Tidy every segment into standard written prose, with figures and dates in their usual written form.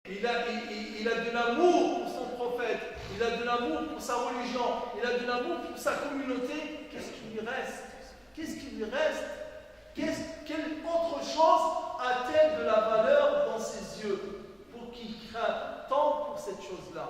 il a de l'amour pour son prophète, il a de l'amour pour sa religion, il a de l'amour pour sa communauté, qu'est-ce qui lui reste? Qu'est-ce qui lui reste? Quelle autre chose a-t-elle de la valeur dans ses yeux pour qu'il craint tant pour cette chose-là?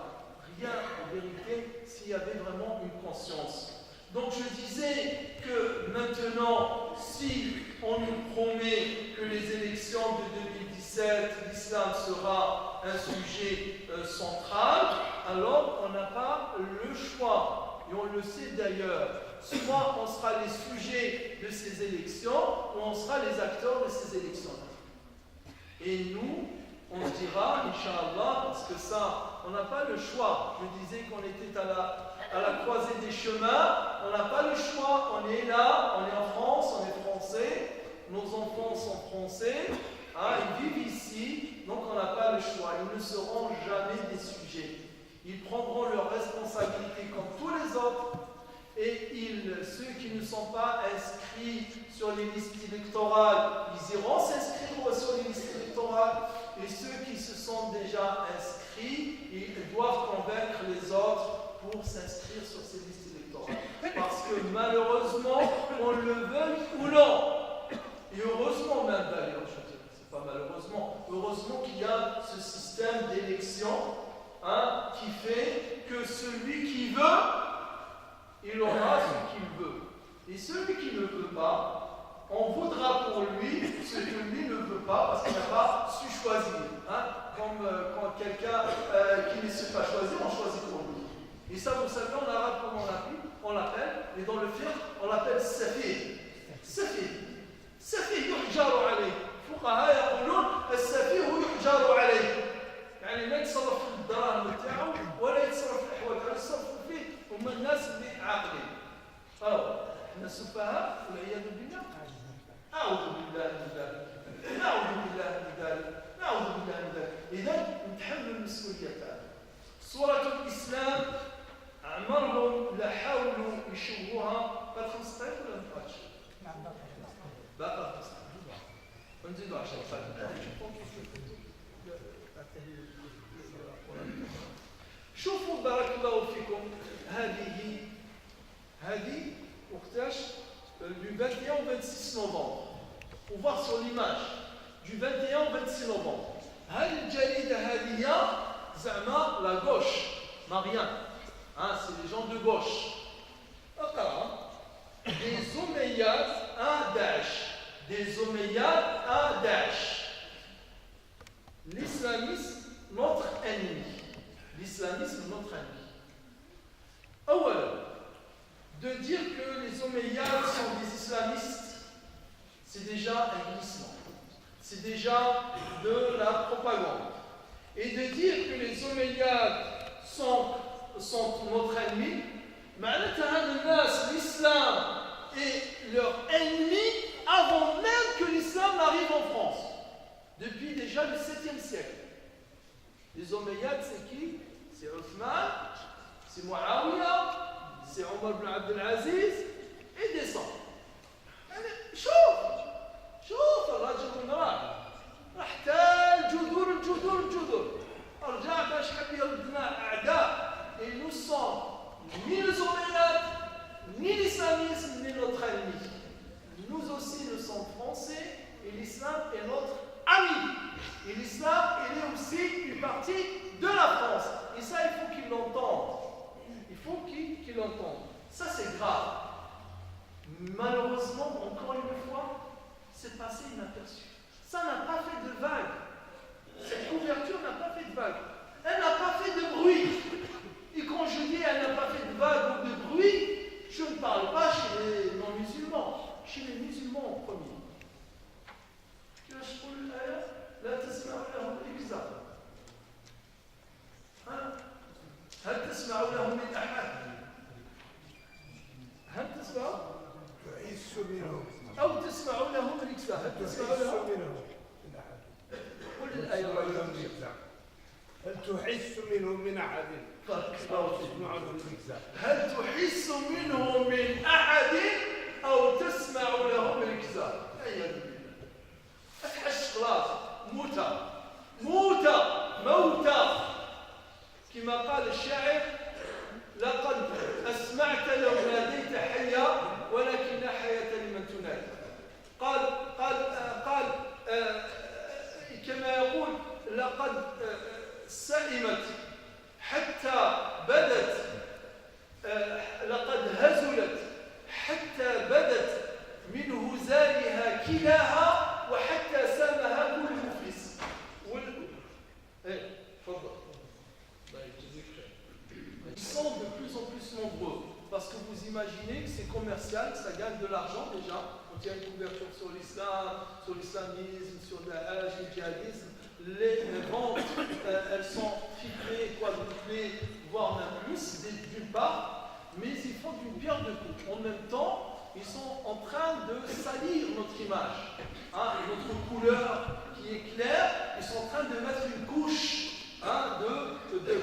Rien en vérité s'il y avait vraiment une conscience. Donc je disais que maintenant, si on nous promet que les élections de 2017, l'islam sera un sujet central, alors on n'a pas le choix. Et on le sait d'ailleurs. Soit on sera les sujets de ces élections, ou on sera les acteurs de ces élections. Et nous, on se dira, Inch'Allah, parce que ça, on n'a pas le choix. Je disais qu'on était à la croisée des chemins, on n'a pas le choix, on est là, on est en France, on est français, nos enfants sont français, ils vivent ici, donc on n'a pas le choix. Ils ne seront jamais des sujets. Ils prendront leurs responsabilités comme tous les autres, et ceux qui ne sont pas inscrits sur les listes électorales, ils iront s'inscrire sur les listes électorales, et ceux qui se sont déjà inscrits, ils doivent convaincre les autres pour s'inscrire sur ces listes électorales. Parce que malheureusement, on le veuille ou non, et heureusement même d'ailleurs, je veux dire, c'est pas malheureusement, heureusement qu'il y a ce système d'élection qui fait que celui qui veut, il aura ce qu'il veut. Et celui qui ne veut pas, on voudra pour lui ce que lui ne veut pas parce qu'il n'a pas su choisir. Comme quand quelqu'un qui ne sait pas choisir, on choisit pour lui. Et ça, vous savez, en arabe, comment on l'appelle, et dans le fiqh, on l'appelle safih. Safih. Safih yuhjaru alayh. Fuqaha yaqulun as-safih yuhjaru alayh. يعني ما يتصرف في الدراهم بتاعه ولا يتصرف في الحوائج تاعو، يتصرفوا فيه هما الناس اللي عاقلين. احنا السفهاء والعياذ بالله. اعوذ بالله من ذلك. نعوذ بالله من ذلك. نعوذ بالله من ذلك. اذا نتحمل المسؤوليه تاعنا. صورة الاسلام عمرهم لا حاولوا يشوهوها. بقى 5 دقائق ولا ما بقاش؟ بقى 5 دقائق. ونزيدوا 10 دقائق. شوفوا بارك الله فيكم هذه وقتاش du 21 au 26 novembre. On voit sur l'image du 21 au 26 novembre. هل الجريدة هذه زعما la gauche ما rien, c'est les gens de gauche. اقرا des Omeyyades à Daesh, des Omeyyades à Daesh. L'islamisme, notre ennemi. L'islamisme, notre ennemi. De dire que les Omeyyades sont des islamistes, c'est déjà un glissement. C'est déjà de la propagande. Et de dire que les Omeyyades sont notre ennemi, l'islam est leur ennemi avant même que l'islam n'arrive en France. Depuis déjà le 7e siècle. Les Omeyyades, c'est qui? C'est Othman, c'est Muawiyah, c'est Omar ibn Abdel Aziz, et descend. شوف الرجل والمرأة احتاج الجذور ارجع باش حب يردنا اعداء. Et nous sommes ni les Omeyyades, ni l'islamisme, ni notre ennemi. Nous aussi, nous sommes français, et l'islam est notre ami. Et l'islam, il est aussi une partie de la France. Et ça, il faut qu'ils l'entendent. Il faut qu'ils l'entendent. Ça, c'est grave. Malheureusement, encore une fois, c'est passé inaperçu. Ça n'a pas fait de vague. Cette couverture n'a pas fait de vague. Elle n'a pas fait de bruit. Et quand je dis elle n'a pas fait de vague ou de bruit, je ne parle pas chez les non-musulmans, chez les musulmans en premier. لا تسمعوا لهم إكزار. هل تسمعوا لهم من أحد؟ هل تسمعوا؟ تحس منهم أو تسمعوا لهم الإكزار؟ هل تسمعوا لهم من أحد؟ قل الآية. هل تحس منهم من أحد؟ هل تحس منهم من أحد أو تسمع لهم الكذاب؟ عياذ بالله. أتحس خلاص موتى موتى كما قال الشاعر لقد أسمعت لو ناديت حيا ولكن لا حياة لمن تنادي. قال كما يقول لقد سئمت حتى بدت لقد هزلت حتى بدت من هزالها كلاها وحتى سامها كل مفلس. Ils sont de plus en plus nombreux parce que vous imaginez que c'est commercial, ça gagne de l'argent déjà. On tient une couverture sur l'islam, sur l'islamisme, sur Daesh, le djihadisme. Les ventes, elles sont triplées, quadruplées, voire même plus, d'une part, mais ils font d'une pierre deux coups. En même temps, ils sont en train de salir notre image. Notre couleur qui est claire, ils sont en train de mettre une couche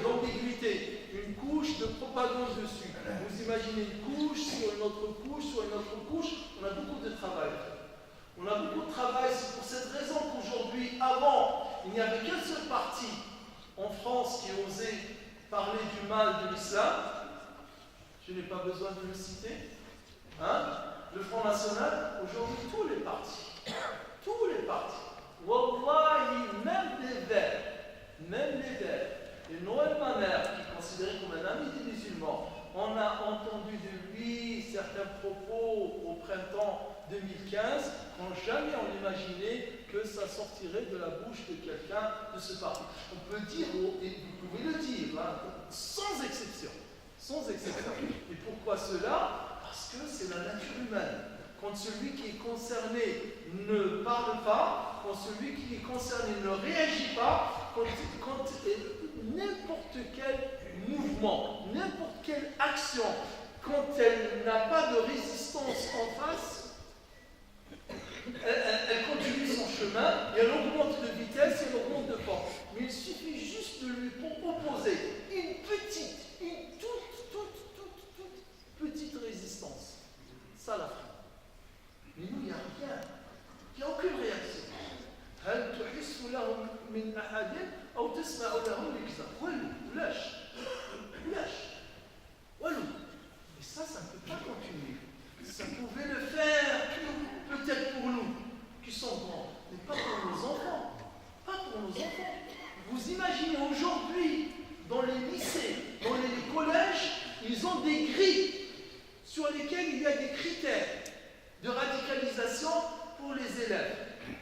d'ambiguïté, une couche de propagande dessus. Vous imaginez une couche sur une autre couche, sur une autre couche, on a beaucoup de travail. On a beaucoup de travail, c'est pour cette raison qu'aujourd'hui, avant, il n'y avait qu'un seul parti en France qui osait parler du mal de l'islam. Je n'ai pas besoin de le citer. Le Front National, aujourd'hui, tous les partis, wallahi, même les Verts, et Noël Manner, qui est considéré comme un ami des musulmans, on a entendu de lui certains propos au printemps 2015 quand jamais on imaginait que ça sortirait de la bouche de quelqu'un de ce parti. On peut dire, et vous pouvez le dire, sans exception. Et pourquoi cela? Parce que c'est la nature humaine. Quand celui qui est concerné ne parle pas, quand celui qui est concerné ne réagit pas, quand n'importe quel mouvement, n'importe quelle action, quand elle n'a pas de résistance en face, elle continue son chemin et elle augmente de vitesse et elle augmente de force. Mais il suffit juste de lui proposer une toute petite résistance. Ça la freine. Mais nous, il n'y a rien. Il n'y a aucune réaction. هل تحس لهم من أحد أو تسمع لهم ركزة ولاش mais ça ne peut pas continuer. Ça pouvait le faire peut-être pour nous qui sont grands, mais pas pour nos enfants. Vous imaginez aujourd'hui dans les lycées, dans les collèges, ils ont des grilles sur lesquelles il y a des critères de radicalisation pour les élèves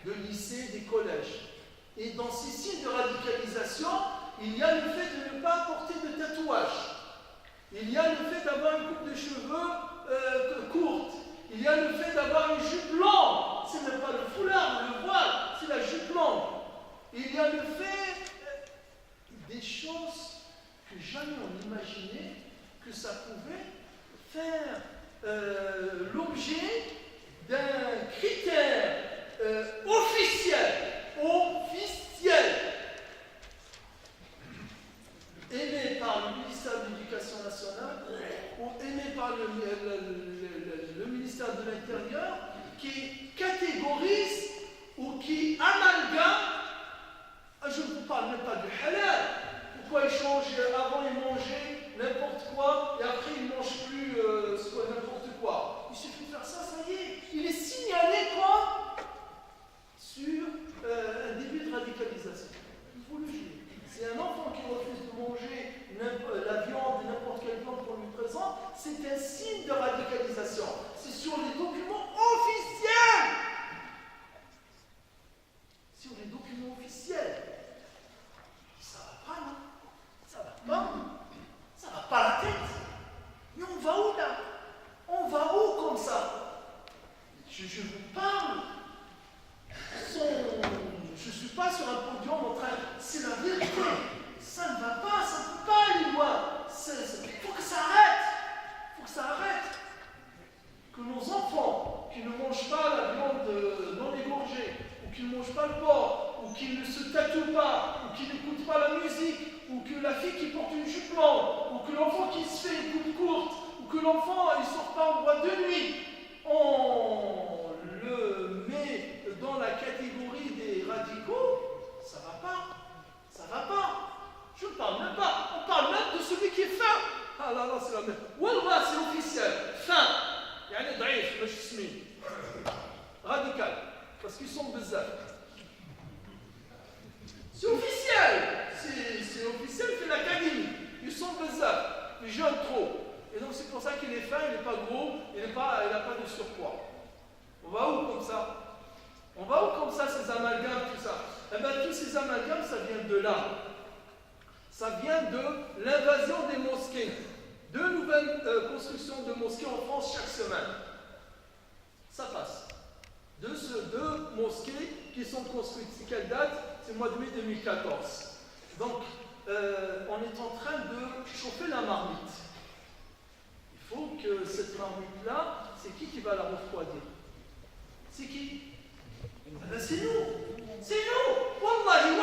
de lycée, des collèges. Et dans ces signes de radicalisation, il y a le fait de ne pas porter de tatouage. Il y a le fait d'avoir une coupe de cheveux courte. Il y a le fait d'avoir une jupe longue. C'est même pas le foulard, le voile, c'est la jupe longue. Il y a le fait des choses que jamais on imaginait que ça pouvait faire l'objet d'un critère officiel, aimé par le ministère de l'Éducation nationale ou aimé par le ministère de l'Intérieur, qui catégorise ou qui amalgame. Je ne vous parle même pas du halal. Pourquoi ils changent? Avant ils mangeaient n'importe quoi et après ils ne mangent plus n'importe quoi. Il suffit de faire ça, ça y est. Il est signalé quoi sur un début de radicalisation. Il faut le juger. C'est un enfant qui refuse de manger la viande, n'importe quelle viande qu'on lui présente, c'est un signe de radicalisation. C'est sur les documents officiels. Sur les documents officiels. Ça va pas, non? Ça va pas la tête. Mais on va où là? On va où comme ça? Je vous parle. Je ne suis pas sur un podium en train. C'est la vérité. Ça ne va pas, ça ne peut pas aller loin. Il faut que ça arrête. Que nos enfants qui ne mangent pas la viande non égorgée, ou qui ne mangent pas le porc, ou qui ne se tatouent pas, ou qui n'écoutent pas la musique, ou que la fille qui porte une jupe longue, ou que l'enfant qui se fait une coupe courte, ou que l'enfant il ne sort pas en boîte de nuit, on le met dans la catégorie des radicaux, ça va pas. Ça va pas. Je ne parle même pas. On parle même de celui qui est fin. Ah là là, c'est la même. Wallah, c'est officiel. Fin. Yani daïf, mach smi. Radical. Parce qu'ils sont bizarres. C'est officiel. C'est officiel, c'est l'académie. Ils sont bizarres. Ils jeûnent trop. Et donc c'est pour ça qu'il est fin, il n'est pas gros, il n'a pas de surpoids. On va où comme ça? On va où comme ça, ces amalgames, tout ça? Eh bien, tous ces amalgames, ça vient de là. Ça vient de l'invasion des mosquées. 2 nouvelles constructions de mosquées en France chaque semaine. Ça passe. Deux mosquées qui sont construites. C'est quelle date? C'est le mois de mai 2014. Donc, on est en train de chauffer la marmite. Il faut que cette marmite-là, c'est qui va la refroidir? C'est qui? C'est nous. C'est nous. Wallahi,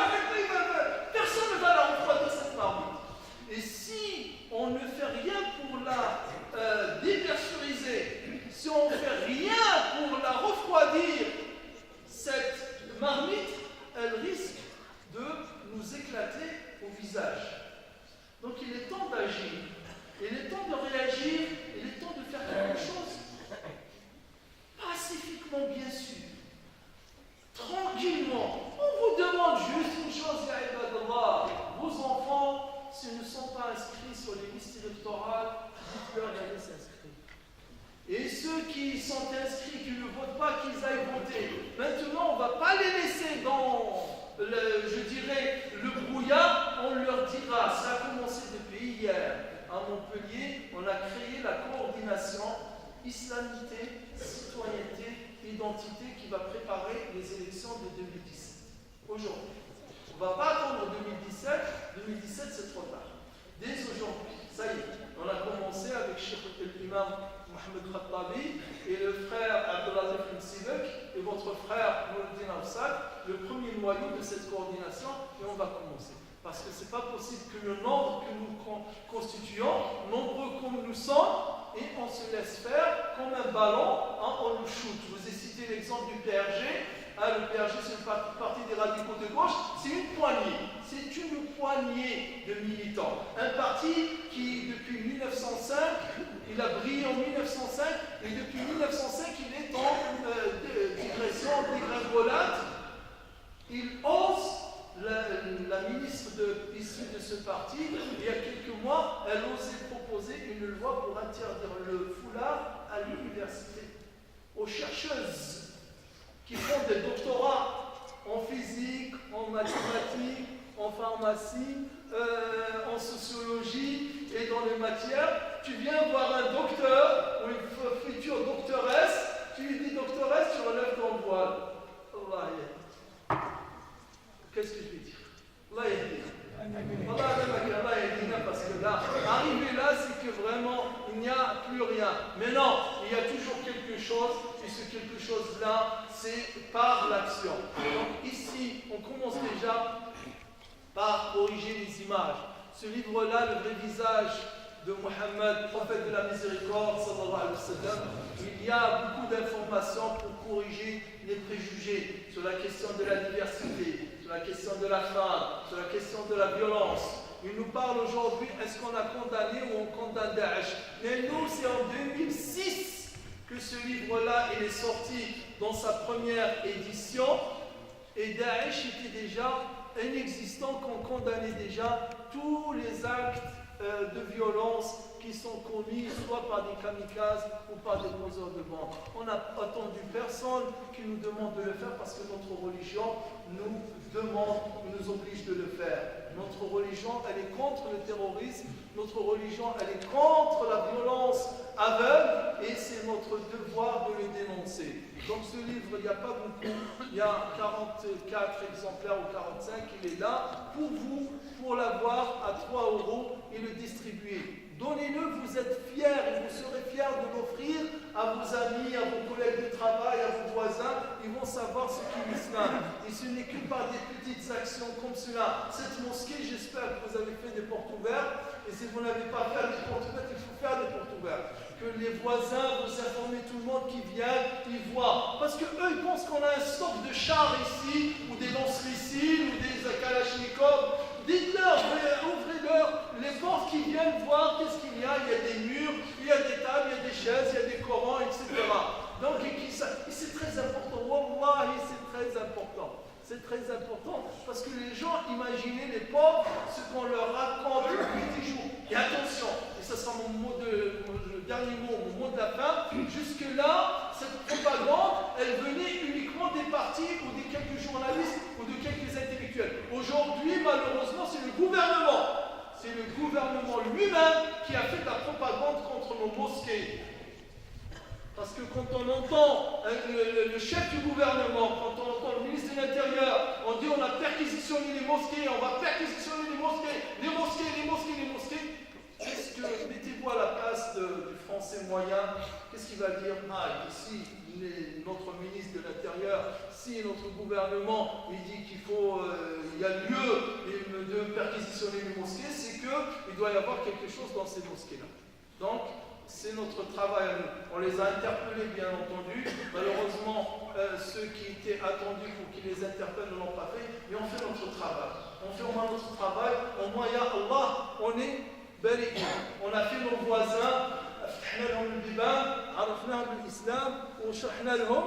personne ne va la refroidir, cette marmite. Et si on ne fait rien pour la dépersuriser, si on ne fait rien pour la refroidir, cette marmite, elle risque de nous éclater au visage. Donc il est temps d'agir. Il est temps de réagir, il est temps de faire quelque chose pacifiquement, bien sûr, tranquillement. On vous demande juste une chose, ya ibadallah. Vos enfants, s'ils ne sont pas inscrits sur les listes électorales, dites-leur d'aller s'inscrire. Et ceux qui sont inscrits, qui ne votent pas, qu'ils aillent voter. Maintenant, on ne va pas les laisser dans, le brouillard. On leur dira, ça a commencé depuis hier. À Montpellier, on a créé la coordination islamité, citoyenneté, identité qui va préparer les élections de 2017. Aujourd'hui. On ne va pas attendre 2017. 2017, c'est trop tard. Dès aujourd'hui, ça y est, on a commencé avec Cheikh l'imam Mohamed Khattabi et le frère Abdelaziz Msibek et votre frère Noureddin Afsad, le premier noyau de cette coordination, et on va commencer. Parce que ce n'est pas possible que le nombre que nous constituons, nombreux comme nous sommes, et on se laisse faire comme un ballon, on nous shoot. Je vous ai cité l'exemple du PRG. Le PRG, c'est une partie des radicaux de gauche. C'est une poignée. C'est une poignée de militants. Un parti qui, depuis 1905, il a brillé en 1905, et depuis 1905, il est en digression, dégringolade. Il ose. La ministre issue de ce parti, il y a quelques mois, elle osait proposer une loi pour interdire le foulard à l'université. Aux chercheuses qui font des doctorats en physique, en mathématiques, en pharmacie, en sociologie et dans les matières, tu viens voir un docteur ou une future doctoresse, tu lui dis doctoresse, tu relèves ton voile. Allah ya. Qu'est-ce que je vais dire? Allah yahdina. Allah yahdina, parce que là, arriver là, c'est que vraiment, il n'y a plus rien. Mais non, il y a toujours quelque chose, et ce quelque chose-là, c'est par l'action. Donc ici, on commence déjà par corriger les images. Ce livre-là, le vrai visage de Mohammed, prophète de la miséricorde, sallallahu alayhi wa sallam, il y a beaucoup d'informations pour corriger les préjugés sur la question de la diversité, sur la question de la femme, sur la question de la violence. Il nous parle aujourd'hui, est-ce qu'on a condamné ou on condamne Daesh? Mais nous, c'est en 2006 que ce livre-là, il est sorti dans sa première édition, et Daesh était déjà inexistant, qu'on condamnait déjà tous les actes de violence qui sont commis soit par des kamikazes ou par des poseurs de bombes. On n'a attendu personne qui nous demande de le faire parce que notre religion nous demande, nous oblige de le faire. Notre religion, elle est contre le terrorisme, notre religion, elle est contre la violence aveugle et c'est notre devoir de le dénoncer. Donc ce livre, il n'y a pas beaucoup, il y a 44 exemplaires ou 45, il est là pour vous, pour l'avoir à 3 € et le distribuer. Donnez-le, vous êtes fiers et vous serez fiers de l'offrir à vos amis, à vos collègues de travail, à vos voisins. Ils vont savoir ce qu'est l'islam. Et ce n'est que par des petites actions comme cela. Cette mosquée, j'espère que vous avez fait des portes ouvertes. Et si vous n'avez pas fait des portes ouvertes, il faut faire des portes ouvertes. Que les voisins, vous informez tout le monde qui vient, ils voient. Parce qu'eux, ils pensent qu'on a un stock de chars ici, ou des lance-missiles, ou des kalachnikovs, dites-leur, ouvrez-leur les portes qui viennent voir qu'est-ce qu'il y a. Il y a des murs, il y a des tables, il y a des chaises, il y a des Corans, etc. Donc, c'est très important. Wallahi, c'est très important. C'est très important parce que les gens imaginaient les pauvres ce qu'on leur raconte depuis des jours. Et attention, et ce sera le dernier mot, mon mot de la fin. Jusque-là, cette propagande, elle venait uniquement des partis ou des quelques journalistes ou de quelques intellectuels. Aujourd'hui, malheureusement, c'est le gouvernement. C'est le gouvernement lui-même qui a fait la propagande contre nos mosquées. Parce que quand on entend le chef du gouvernement, quand on entend le ministre de l'Intérieur, on dit on a perquisitionné les mosquées, on va perquisitionner les mosquées. Qu'est-ce que, mettez-vous à la place du français moyen, qu'est-ce qu'il va dire? Ah, ici, notre ministre de l'Intérieur, si notre gouvernement il dit qu'il faut, il y a lieu de perquisitionner les mosquées, c'est qu'il doit y avoir quelque chose dans ces mosquées-là. Donc, c'est notre travail à nous. On les a interpellés, bien entendu. Malheureusement, ceux qui étaient attendus pour qu'ils les interpellent ne l'ont pas fait. Mais on fait notre travail. On fait au moins notre travail. Au moins, ya Allah, on est bari'in. On a fait nos voisins. فتحنا لهم البيبان عرفناهم بالإسلام وشرحنا لهم